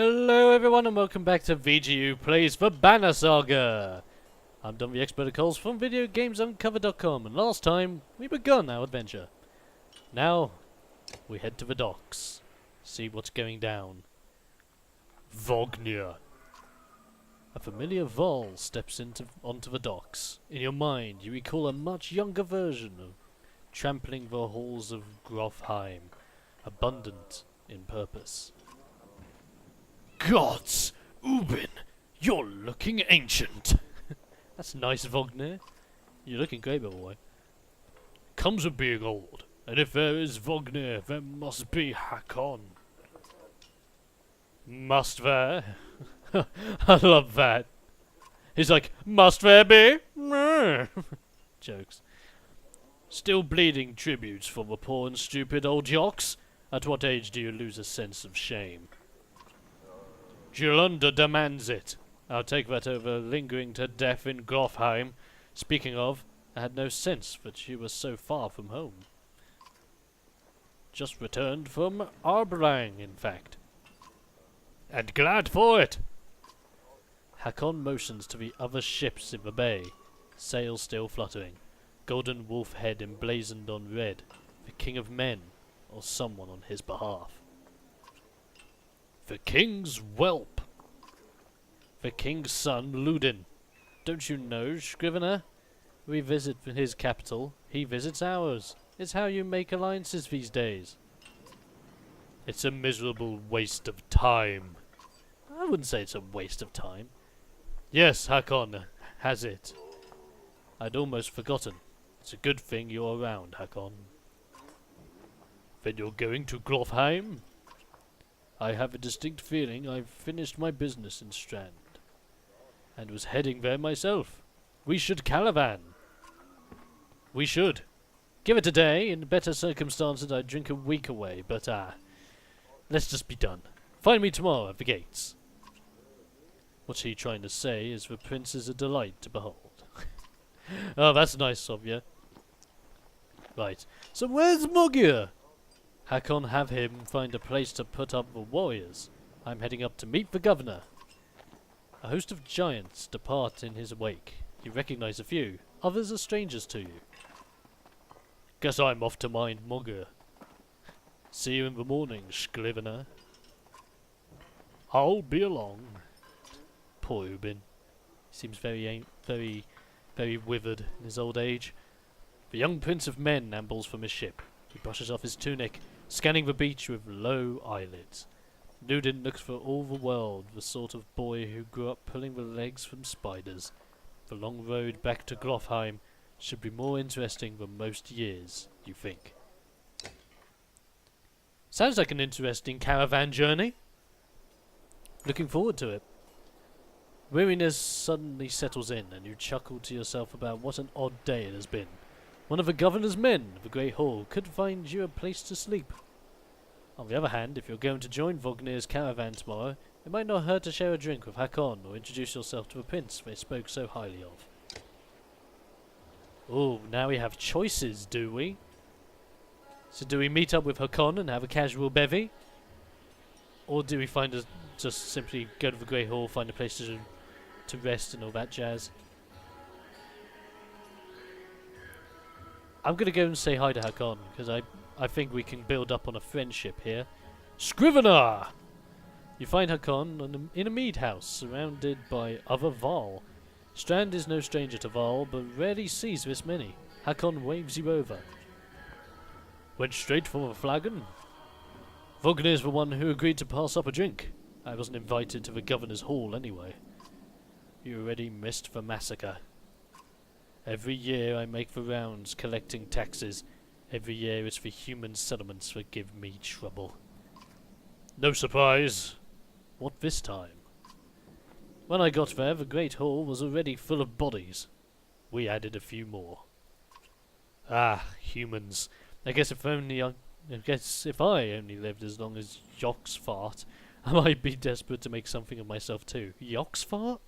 Hello everyone and welcome back to VGU Plays for Banner Saga. I'm Don the Expert of Coles from VideoGamesUncovered.com, and last time we begun our adventure. Now we head to the docks, see what's going down. Vognir. A familiar Vol steps onto the docks. In your mind you recall a much younger version of trampling the halls of Grofheim, abundant in purpose. Gods! Ubin! You're looking ancient! That's nice, Vognir. You're looking great, by the way. Comes with being old, and if there is Vognir, there must be Hakon. Must there? I love that. He's like, must there be? Jokes. Still bleeding tributes for the poor and stupid old jocks? At what age do you lose a sense of shame? Julunda demands it. I'll take that over lingering to death in Grofheim. Speaking of, I had no sense that she was so far from home. Just returned from Arblang, in fact. And glad for it! Hakon motions to the other ships in the bay, sails still fluttering, golden wolf head emblazoned on red, the king of men, or someone on his behalf. The king's whelp. The king's son, Ludin. Don't you know, Scrivener? We visit his capital, he visits ours. It's how you make alliances these days. It's a miserable waste of time. I wouldn't say it's a waste of time. Yes, Hakon has it. I'd almost forgotten. It's a good thing you're around, Hakon. Then you're going to Grofheim? I have a distinct feeling I've finished my business in Strand, and was heading there myself. We should caravan. We should. Give it a day. In better circumstances I'd drink a week away, but let's just be done. Find me tomorrow at the gates. What's he trying to say is the prince is a delight to behold. Oh, that's nice of you. Right, so where's Mogia? Hakon have him find a place to put up the warriors. I'm heading up to meet the governor. A host of giants depart in his wake. You recognize a few. Others are strangers to you. Guess I'm off to mind Mogia. See you in the morning, Scrivener. I'll be along. Poor Ubin. He seems very withered in his old age. The young prince of men ambles from his ship. He brushes off his tunic, scanning the beach with low eyelids. Ludin looks for all the world the sort of boy who grew up pulling the legs from spiders. The long road back to Grofheim should be more interesting than most years, you think. Sounds like an interesting caravan journey. Looking forward to it. Weariness suddenly settles in, and you chuckle to yourself about what an odd day it has been. One of the governor's men of the Great Hall could find you a place to sleep. On the other hand, if you're going to join Vognir's caravan tomorrow, it might not hurt to share a drink with Hakon or introduce yourself to the prince they spoke so highly of. Oh, now we have choices, do we? So do we meet up with Hakon and have a casual bevy? Or do we just simply go to the Great Hall, find a place to rest and all that jazz? I'm going to go and say hi to Hakon, because I think we can build up on a friendship here. Scrivener! You find Hakon in a mead house, surrounded by other Val. Strand is no stranger to Val, but rarely sees this many. Hakon waves you over. Went straight from a flagon? Vognir's the one who agreed to pass up a drink. I wasn't invited to the governor's hall anyway. You already missed the massacre. Every year I make the rounds collecting taxes. Every year it's the human settlements that give me trouble. No surprise. What this time? When I got there, the Great Hall was already full of bodies. We added a few more. Ah, humans. I guess if I only lived as long as Yox fart, I might be desperate to make something of myself too. Yox fart?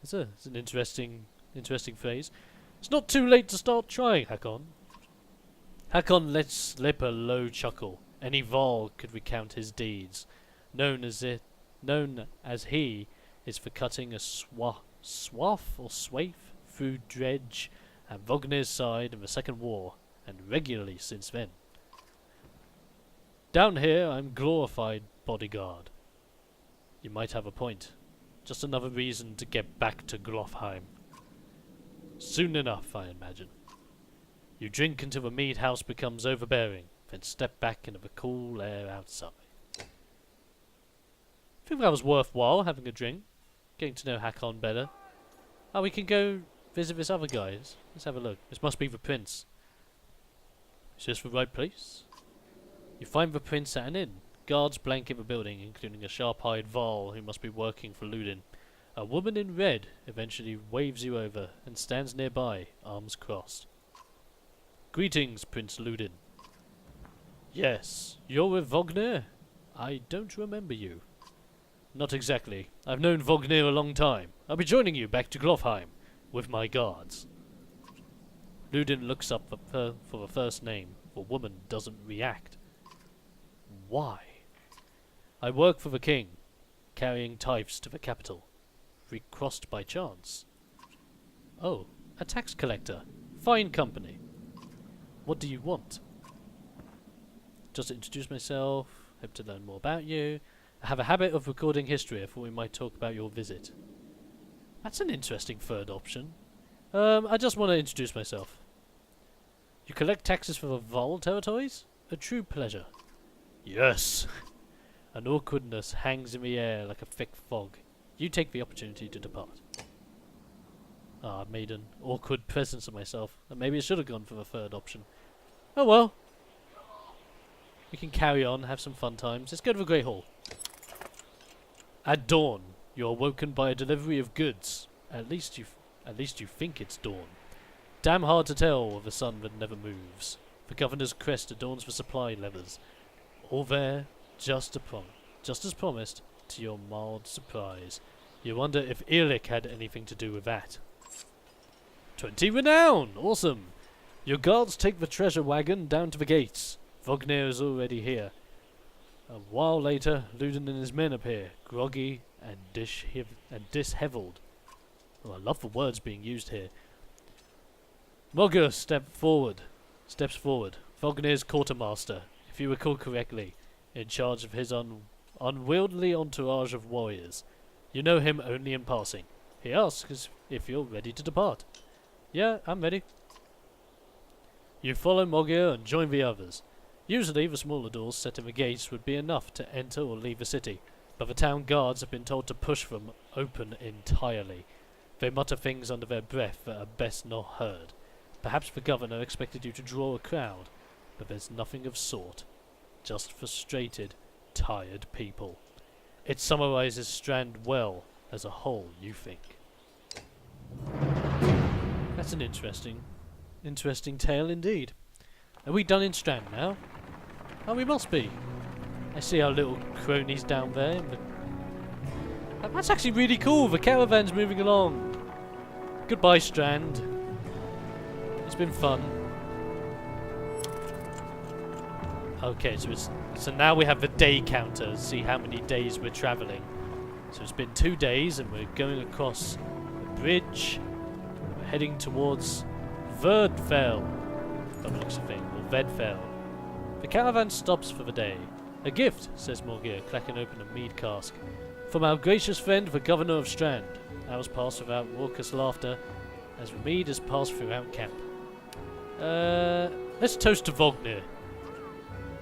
It's an interesting phrase. It's not too late to start trying, Hakon. Hakon lets slip a low chuckle. Any Varl could recount his deeds. known as he is for cutting a swath or swath through Dredge and Vognir's side in the Second War, and regularly since then. Down here I'm glorified bodyguard. You might have a point. Just another reason to get back to Glofheim. Soon enough, I imagine. You drink until the mead house becomes overbearing, then step back into the cool air outside. I think that was worthwhile, having a drink. Getting to know Hakon better. Oh, we can go visit this other guy. Let's have a look. This must be the prince. Is this the right place? You find the prince at an inn. Guards blanket the building, including a sharp-eyed Varl who must be working for Ludin. A woman in red eventually waves you over and stands nearby, arms crossed. Greetings, Prince Ludin. Yes, you're with Vognir? I don't remember you. Not exactly. I've known Vognir a long time. I'll be joining you back to Glofheim with my guards. Ludin looks up for the first name. The woman doesn't react. Why? I work for the king, carrying tithes to the capital. We crossed by chance. Oh, a tax collector. Fine company. What do you want? Just to introduce myself, hope to learn more about you. I have a habit of recording history. I thought we might talk about your visit. That's an interesting third option. I just want to introduce myself. You collect taxes for the Vol territories? A true pleasure. Yes! An awkwardness hangs in the air like a thick fog. You take the opportunity to depart. Ah, I made an awkward presence of myself. And maybe I should have gone for the third option. Oh well. We can carry on, have some fun times. Let's go to the Great Hall. At dawn, you are woken by a delivery of goods. At least you think it's dawn. Damn hard to tell with a sun that never moves. The governor's crest adorns the supply levers. All there, just as promised, to your mild surprise. You wonder if Ehrlich had anything to do with that. 20 renown! Awesome! Your guards take the treasure wagon down to the gates. Vognir is already here. A while later, Ludin and his men appear, groggy and dishevelled. Oh, I love the words being used here. Mogger steps forward. Vognir's quartermaster, if you recall correctly, in charge of his unwieldy entourage of warriors. You know him only in passing. He asks if you're ready to depart. Yeah, I'm ready. You follow Mogger and join the others. Usually the smaller doors set in the gates would be enough to enter or leave the city, but the town guards have been told to push them open entirely. They mutter things under their breath that are best not heard. Perhaps the governor expected you to draw a crowd, but there's nothing of sort. Just frustrated, tired people. It summarizes Strand well as a whole, you think. That's an interesting tale indeed. Are we done in Strand now? Oh, we must be. I see our little cronies down there. That's actually really cool. The caravan's moving along. Goodbye, Strand. It's been fun. Okay, so now we have the day counter. See how many days we're travelling. So it's been 2 days, and we're going across the bridge. We're heading towards Verdfell. By the looks of things, or Vedfell. The caravan stops for the day. A gift, says Morgir, cracking open a mead cask. From our gracious friend, the Governor of Strand. Hours pass without raucous laughter, as the mead is passed throughout camp. Let's toast to Vognir.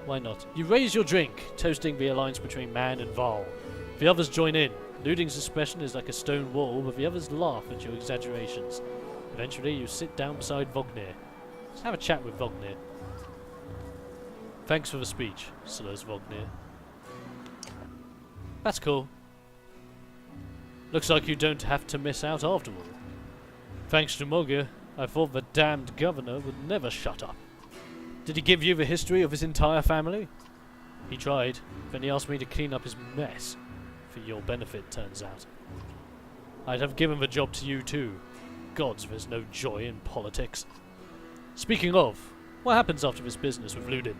Why not? You raise your drink, toasting the alliance between man and Varl. The others join in. Luding's expression is like a stone wall, but the others laugh at your exaggerations. Eventually, you sit down beside Vognir. Let's have a chat with Vognir. Thanks for the speech, slurs Vognir. That's cool. Looks like you don't have to miss out after all. Thanks to Mogir, I thought the damned governor would never shut up. Did he give you the history of his entire family? He tried, then he asked me to clean up his mess. For your benefit, turns out. I'd have given the job to you too. Gods, there's no joy in politics. Speaking of, what happens after this business with Ludin?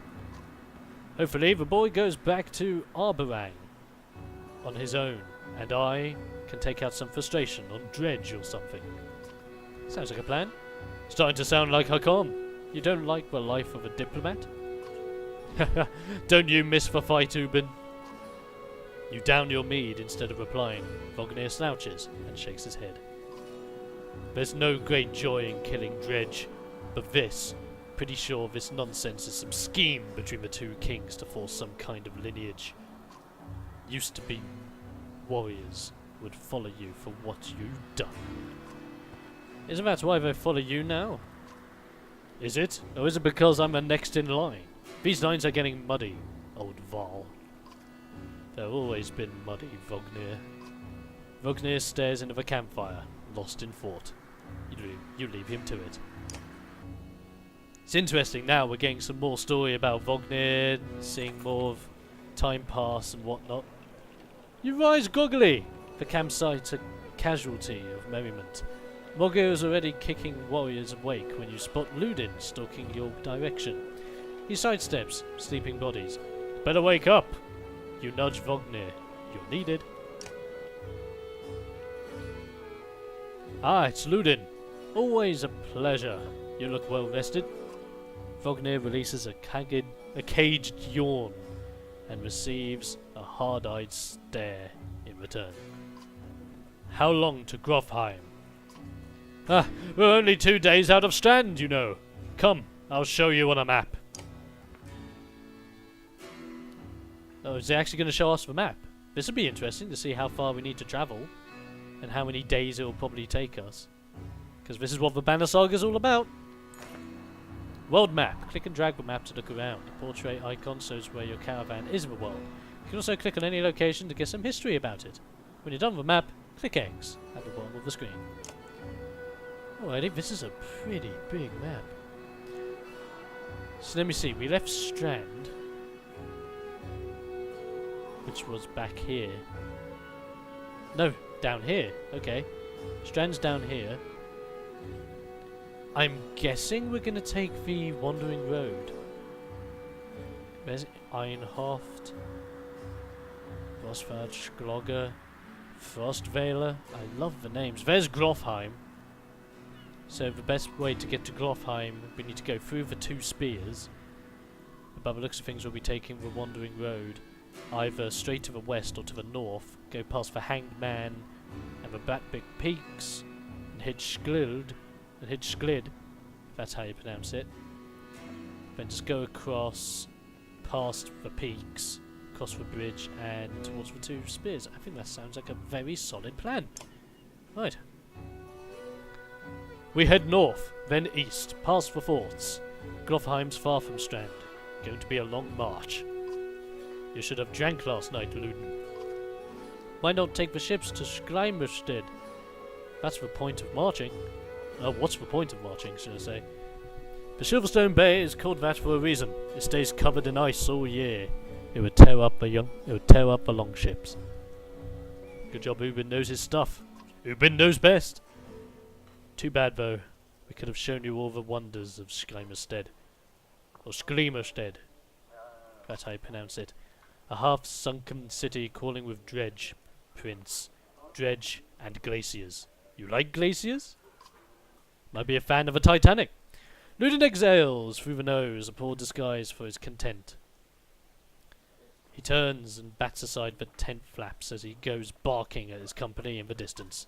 Hopefully the boy goes back to Arberang. on his own, and I can take out some frustration on Dredge or something. Sounds like a plan. Starting to sound like Hakon. You don't like the life of a diplomat? Don't you miss the fight, Ubin? You down your mead instead of replying. Vognir slouches and shakes his head. There's no great joy in killing Dredge, but this, pretty sure this nonsense is some scheme between the two kings to force some kind of lineage. Used to be warriors would follow you for what you've done. Isn't that why they follow you now? Is it? Or is it because I'm the next in line? These lines are getting muddy, old Val. They've always been muddy, Vognir. Vognir stares into the campfire, lost in thought. You leave him to it. It's interesting now we're getting some more story about Vognir, seeing more of time pass and whatnot. You rise groggily! The campsite's a casualty of merriment. Mogger is already kicking warriors awake when you spot Ludin stalking your direction. He sidesteps sleeping bodies. Better wake up! You nudge Vognir. You're needed. Ah, it's Ludin. Always a pleasure. You look well rested. Vognir releases a caged yawn and receives a hard-eyed stare in return. How long to Grofheim? Ah, we're only 2 days out of Strand, you know. Come, I'll show you on a map. Oh, is he actually going to show us the map? This would be interesting to see how far we need to travel and how many days it will probably take us. Because this is what the Banner Saga is all about. World map. Click and drag the map to look around. The portrait icon shows where your caravan is in the world. You can also click on any location to get some history about it. When you're done with the map, click X at the bottom of the screen. Alrighty, this is a pretty big map. So let me see, we left Strand, which was back here. No, down here. Okay. Strand's down here. I'm guessing we're going to take the Wandering Road. There's Einhoft, Rosfard, Glogger, Frostvaler. I love the names. There's Grofheim. So the best way to get to Grofheim, we need to go through the 2 spears. But by the looks of things, we'll be taking the Wandering Road either straight to the west or to the north, go past the Hanged Man and the Batbick Peaks, and hit Sklid, if that's how you pronounce it. Then just go across, past the peaks, across the bridge, and towards the 2 spears. I think that sounds like a very solid plan. Right. We head north, then east, past the forts. Grofheim's far from Strand. Going to be a long march. You should have drank last night, Ludin. Why not take the ships to Schleimerstedt? That's the point of marching. What's the point of marching, should I say? The Silverstone Bay is called that for a reason. It stays covered in ice all year. It would tear up the longships. Good job, Ubin knows his stuff. Ubin knows best. Too bad, though. We could have shown you all the wonders of Schleimerstedt. Or Schleimerstedt. That's how you pronounce it. A half-sunken city calling with dredge, Prince. Dredge and glaciers. You like glaciers? Might be a fan of a Titanic. Ludin exhales through the nose, a poor disguise for his content. He turns and bats aside the tent flaps as he goes barking at his company in the distance.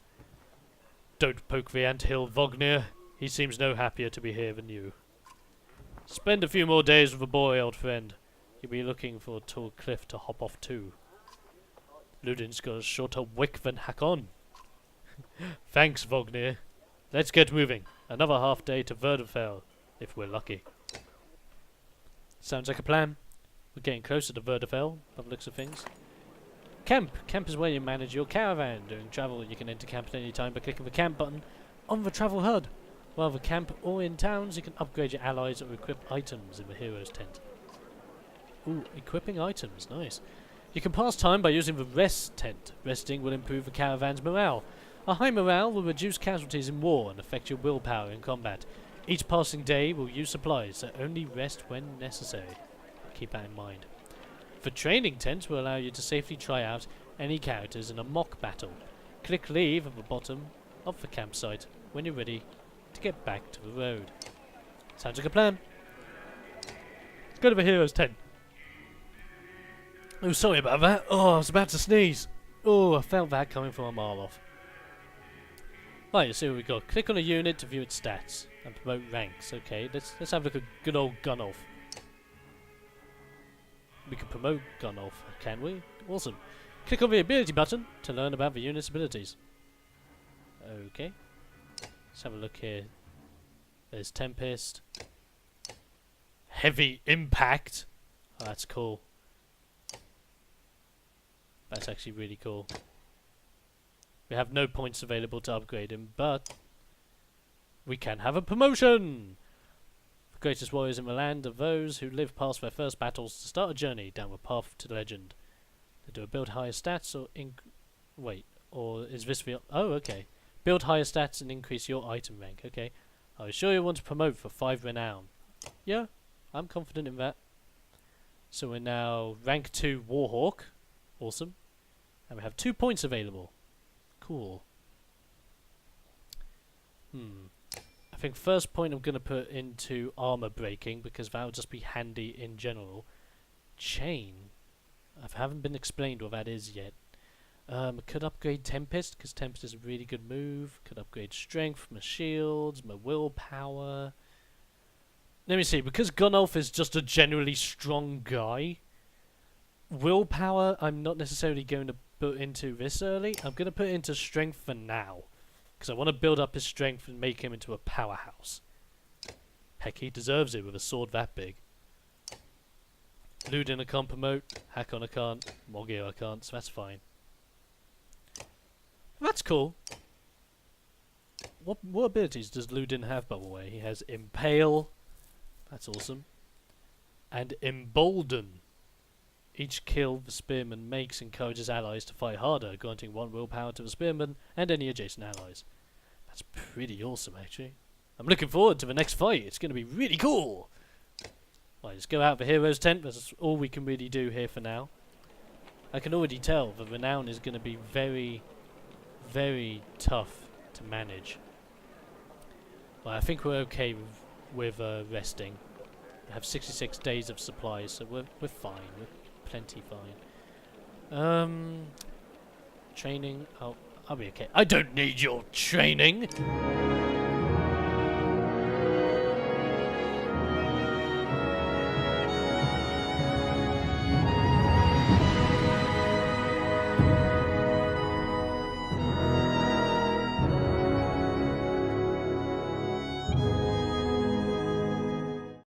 Don't poke the anthill, Vognir. He seems no happier to be here than you. Spend a few more days with the boy, old friend. You'll be looking for a tall cliff to hop off to. Ludin's got a shorter wick than Hakon. Thanks, Vognir. Let's get moving. Another half day to Verdefell, if we're lucky. Sounds like a plan. We're getting closer to Verdefell, by the looks of things. Camp. Camp is where you manage your caravan. During travel, you can enter camp at any time by clicking the camp button on the travel HUD. While the camp or in towns, you can upgrade your allies or equip items in the hero's tent. Ooh, equipping items. Nice. You can pass time by using the rest tent. Resting will improve the caravan's morale. A high morale will reduce casualties in war and affect your willpower in combat. Each passing day will use supplies, so only rest when necessary. Keep that in mind. The training tent will allow you to safely try out any characters in a mock battle. Click leave at the bottom of the campsite when you're ready to get back to the road. Sounds like a plan. Let's go to the hero's tent. Oh, sorry about that. Oh, I was about to sneeze. Oh, I felt that coming from a mile off. Right, let's see what we got. Click on a unit to view its stats and promote ranks. Okay, let's have a look at good old Gunnulf. We can promote Gunnulf, can we? Awesome. Click on the ability button to learn about the unit's abilities. Okay. Let's have a look here. There's Tempest. Heavy Impact. Oh, that's cool. That's actually really cool. We have no points available to upgrade him, but we can have a promotion! The greatest warriors in the land are those who live past their first battles to start a journey down the path to legend. They do a build higher stats or wait, or is this the... Oh, okay. Build higher stats and increase your item rank. Okay. I was sure you want to promote for 5 renown. Yeah, I'm confident in that. So we're now rank 2 Warhawk. Awesome. And we have 2 points available. Cool. I think first point I'm going to put into armor breaking because that will just be handy in general. Chain. I haven't been explained what that is yet. Could upgrade Tempest because Tempest is a really good move. Could upgrade strength, my shields, my willpower. Let me see, because Gunnulf is just a generally strong guy, willpower I'm not necessarily going to put into this early. I'm going to put it into strength for now, because I want to build up his strength and make him into a powerhouse. Heck, he deserves it with a sword that big. Ludin I can't promote, Hakon I can't, Morgir I can't, so that's fine. That's cool. What abilities does Ludin have, by the way? He has Impale. That's awesome. And Embolden. Each kill the spearman makes encourages allies to fight harder, granting 1 willpower to the spearman and any adjacent allies. That's pretty awesome, actually. I'm looking forward to the next fight. It's going to be really cool. Right, let's go out of the hero's tent. That's all we can really do here for now. I can already tell the renown is going to be very, very tough to manage. But I think we're okay with resting. We have 66 days of supplies, so we're fine. We're plenty fine. Training. I'll be okay. I don't need your training.